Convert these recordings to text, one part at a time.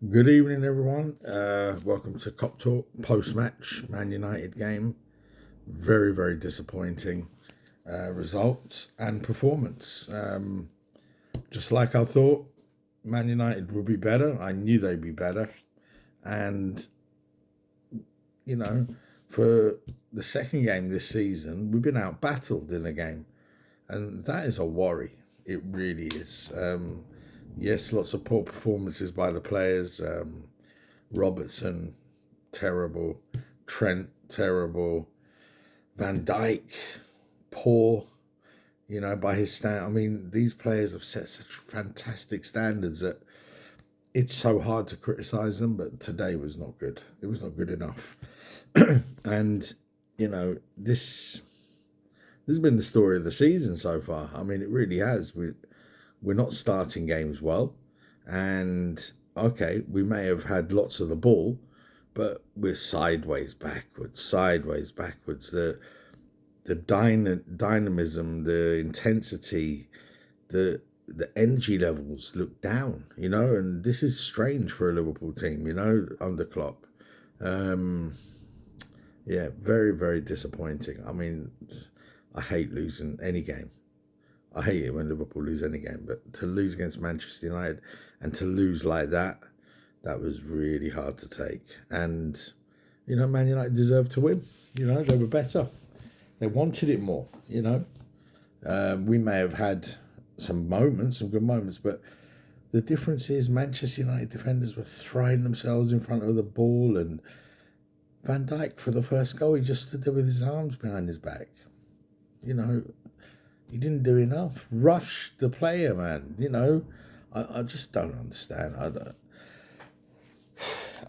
Good evening, everyone. Welcome to Cop Talk post-match Man United game. Very, very disappointing result and performance. Just like I thought, Man United would be better. I knew they'd be better. And, for the second game this season, we've been out-battled in a game. And that is a worry. It really is. Yes, lots of poor performances by the players. Robertson, terrible. Trent, terrible. Van Dijk, poor. By his stand. I mean, these players have set such fantastic standards that it's so hard to criticise them. But today was not good. It was not good enough. And this has been the story of the season so far. I mean, it really has. We're not starting games well, and okay, we may have had lots of the ball, but we're sideways backwards. The dynamism, the intensity, the energy levels look down, and this is strange for a Liverpool team, under Klopp. Yeah, very, very disappointing. I mean, I hate losing any game. I hate it when Liverpool lose any game, but to lose against Manchester United and to lose like that was really hard to take. And, Man United deserved to win. They were better. They wanted it more, We may have had some good moments, but the difference is Manchester United defenders were throwing themselves in front of the ball, and Van Dijk, for the first goal, he just stood there with his arms behind his back. He didn't do enough. Rush the player, man. I just don't understand.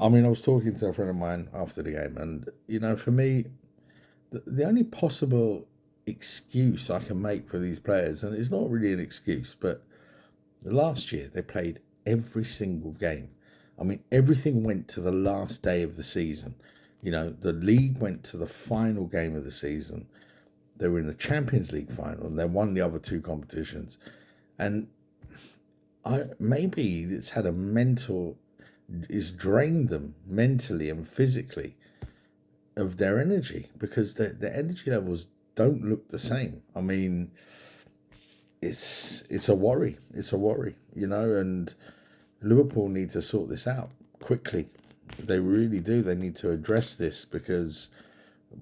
I was talking to a friend of mine after the game, and, for me, the only possible excuse I can make for these players, and it's not really an excuse, but last year they played every single game. I mean, everything went to the last day of the season. The league went to the final game of the season. They were in the Champions League final, and they won the other two competitions. And maybe it's drained them mentally and physically of their energy, because the energy levels don't look the same. I mean, it's a worry. It's a worry, and Liverpool need to sort this out quickly. They really do. They need to address this, because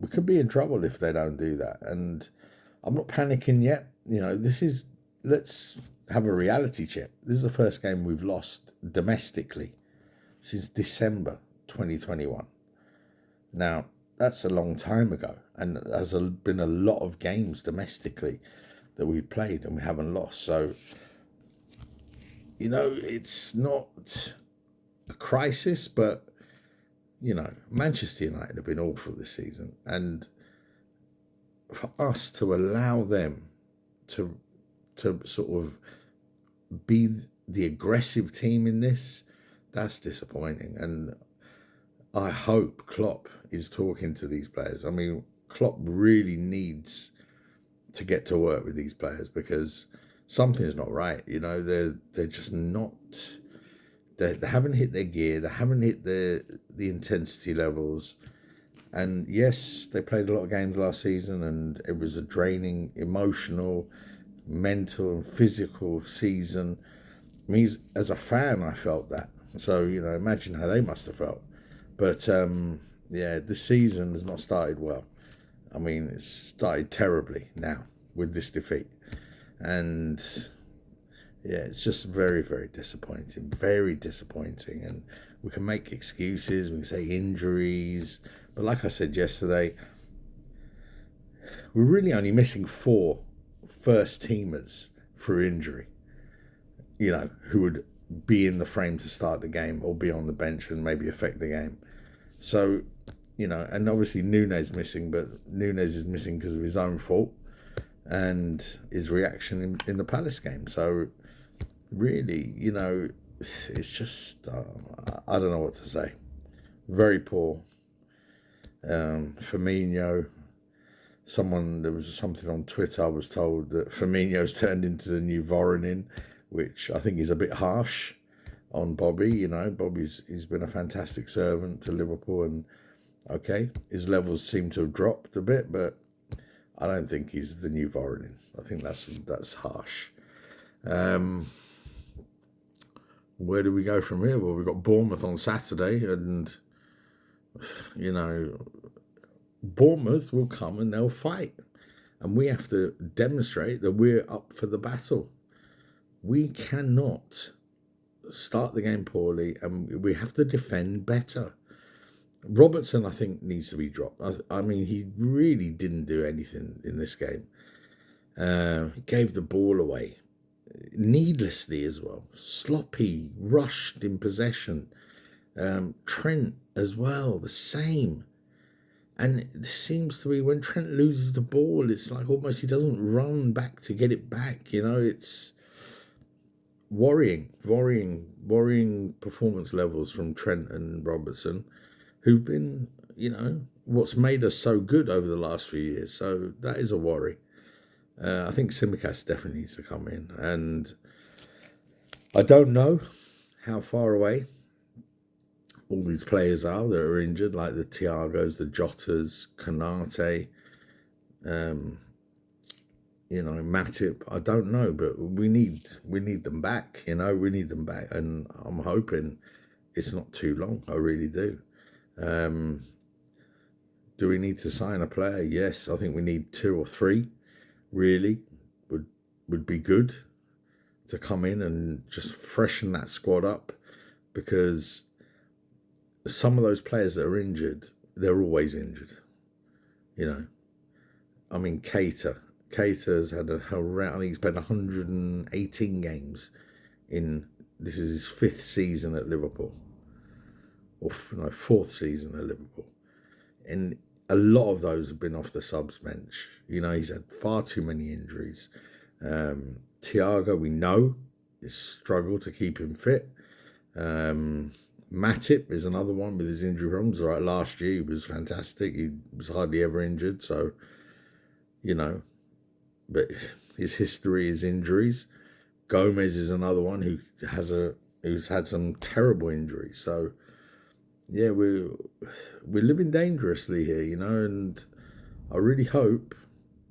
we could be in trouble if they don't do that. And I'm not panicking yet. Let's have a reality check. This is the first game we've lost domestically since December 2021. Now, that's a long time ago. And there's been a lot of games domestically that we've played and we haven't lost. So, it's not a crisis, but Manchester United have been awful this season, and for us to allow them to sort of be the aggressive team in this, that's disappointing. And I hope Klopp is talking to these players. I mean, Klopp really needs to get to work with these players, because something's not right. They're just not. They haven't hit their gear. They haven't hit the intensity levels. And yes, they played a lot of games last season, and it was a draining, emotional, mental, and physical season. Me, as a fan, I felt that. So, imagine how they must have felt. But, this season has not started well. I mean, it's started terribly now with this defeat. And yeah, it's just very, very disappointing. Very disappointing. And we can make excuses. We can say injuries. But like I said yesterday, we're really only missing 4 first teamers through injury, who would be in the frame to start the game or be on the bench and maybe affect the game. So, and obviously Nunes missing, but Nunes is missing because of his own fault and his reaction in the Palace game. So, really, it's just, I don't know what to say. Very poor. Firmino, there was something on Twitter, I was told that Firmino's turned into the new Voronin, which I think is a bit harsh. on Bobby. You know, he's been a fantastic servant to Liverpool, and okay, his levels seem to have dropped a bit, but I don't think he's the new Voronin. I think that's harsh. Where do we go from here? Well, we've got Bournemouth on Saturday, and you know, Bournemouth will come and they'll fight, and we have to demonstrate that we're up for the battle. We cannot start the game poorly, and we have to defend better. Robertson, I think, needs to be dropped. I mean, he really didn't do anything in this game. He gave the ball away needlessly as well. Sloppy, rushed in possession. Trent as well, the same. And it seems to be when Trent loses the ball, it's like almost he doesn't run back to get it back. You know, it's worrying performance levels from Trent and Robertson, who've been, you know, what's made us so good over the last few years. So that is a worry. I think Tsimikas definitely needs to come in. And I don't know how far away all these players are that are injured, like the Thiagos, the Jotas, Konate, you know, Matip. I don't know, but we need them back. You know, we need them back, and I'm hoping it's not too long. I really do. Do we need to sign a player? Yes, I think we need 2 or 3. Really, would be good to come in and just freshen that squad up, because some of those players that are injured, they're always injured. You know, I mean, Keita's had I think he's played 118 games this is his 5th season at Liverpool, or no, 4th season at Liverpool, and a lot of those have been off the subs bench. You know, he's had far too many injuries. Thiago, we know, has struggled to keep him fit. Matip is another one with his injury problems. Right, last year he was fantastic. He was hardly ever injured. So, you know, but his history is injuries. Gomez is another one who's had some terrible injuries. So, yeah, we're living dangerously here, you know, and I really hope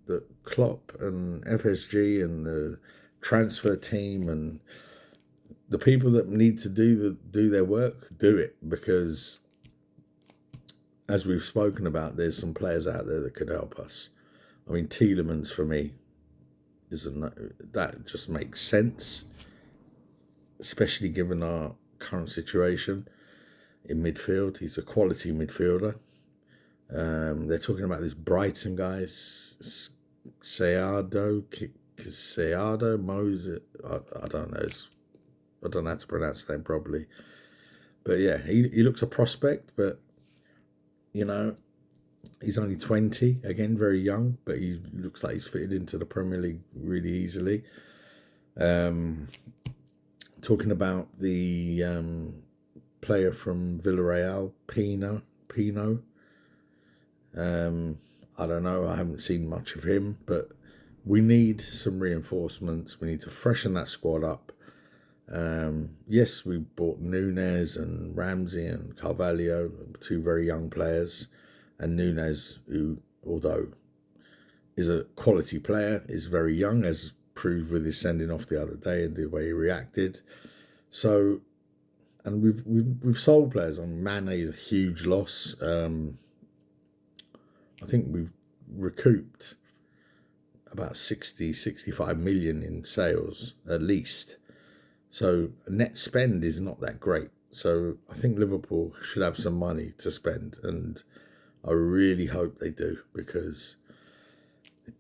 that Klopp and FSG and the transfer team and the people that need to do their work do it, because as we've spoken about, there's some players out there that could help us. I mean, Tielemans for me that just makes sense, especially given our current situation in midfield. He's a quality midfielder. They're talking about this Brighton guy, Seado, Moses. I don't know. I don't know how to pronounce the name properly. But yeah, he looks a prospect, but, you know, he's only 20, again, very young, but he looks like he's fitted into the Premier League really easily. Talking about the player from Villarreal, Pino. I don't know, I haven't seen much of him, but we need some reinforcements. We need to freshen that squad up. Yes, we bought Nunes and Ramsey and Carvalho, 2 very young players, and Nunes, who, although is a quality player, is very young, as proved with his sending off the other day and the way he reacted. So, and we've sold players. On Mane is a huge loss. I think we've recouped about 65 million in sales at least. So net spend is not that great. So I think Liverpool should have some money to spend, and I really hope they do, because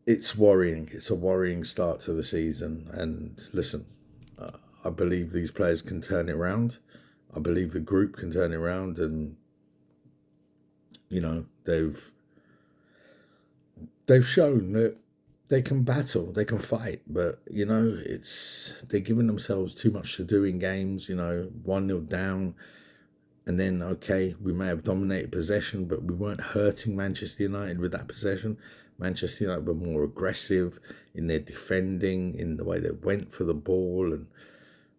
it's worrying. It's a worrying start to the season. And listen, I believe these players can turn it around. I believe the group can turn it around, and, you know, they've shown that they can battle, they can fight, but, you know, they're giving themselves too much to do in games. You know, 1-0 down, and then, okay, we may have dominated possession, but we weren't hurting Manchester United with that possession. Manchester United were more aggressive in their defending, in the way they went for the ball, and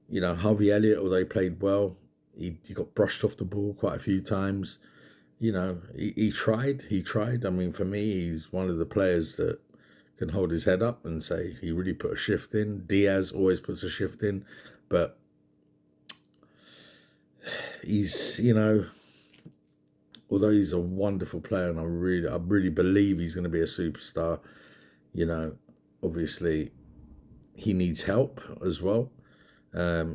You know, Harvey Elliott, although he played well, he got brushed off the ball quite a few times. You know, he tried. He tried. I mean, for me, he's one of the players that can hold his head up and say he really put a shift in. Diaz always puts a shift in, but he's, you know, although he's a wonderful player, and I really believe he's going to be a superstar, you know, obviously he needs help as well.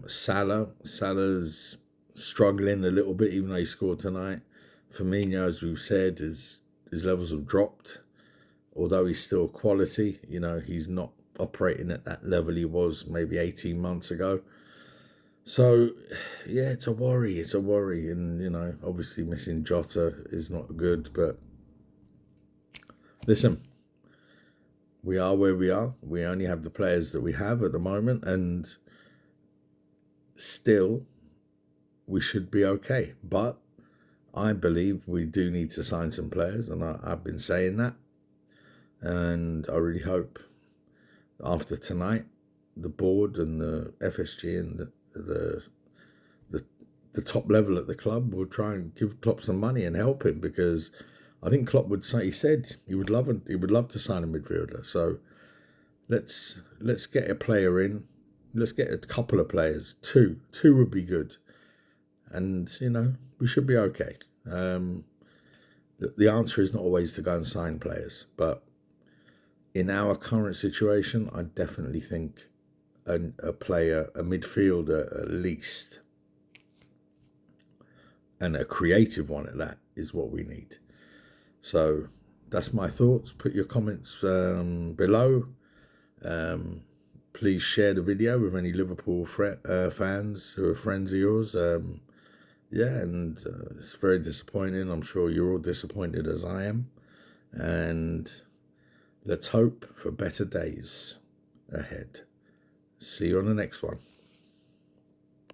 Salah's struggling a little bit, even though he scored tonight. Firmino, as we've said, his levels have dropped. Although he's still quality, you know, he's not operating at that level he was maybe 18 months ago. So, yeah, it's a worry. It's a worry. And, you know, obviously missing Jota is not good. But listen, we are where we are. We only have the players that we have at the moment. And still, we should be okay. But I believe we do need to sign some players. And I've been saying that. And I really hope after tonight, the board and the FSG and the top level at the club will try and give Klopp some money and help him, because I think Klopp would say, he said he would love to sign a midfielder. So let's get a player in. Let's get a couple of players. Two would be good, and you know, we should be okay. The answer is not always to go and sign players, but in our current situation, I definitely think a player, a midfielder at least, and a creative one at that, is what we need. So that's my thoughts. Put your comments below. Please share the video with any Liverpool fans who are friends of yours. Yeah, and it's very disappointing. I'm sure you're all disappointed as I am. And let's hope for better days ahead. See you on the next one.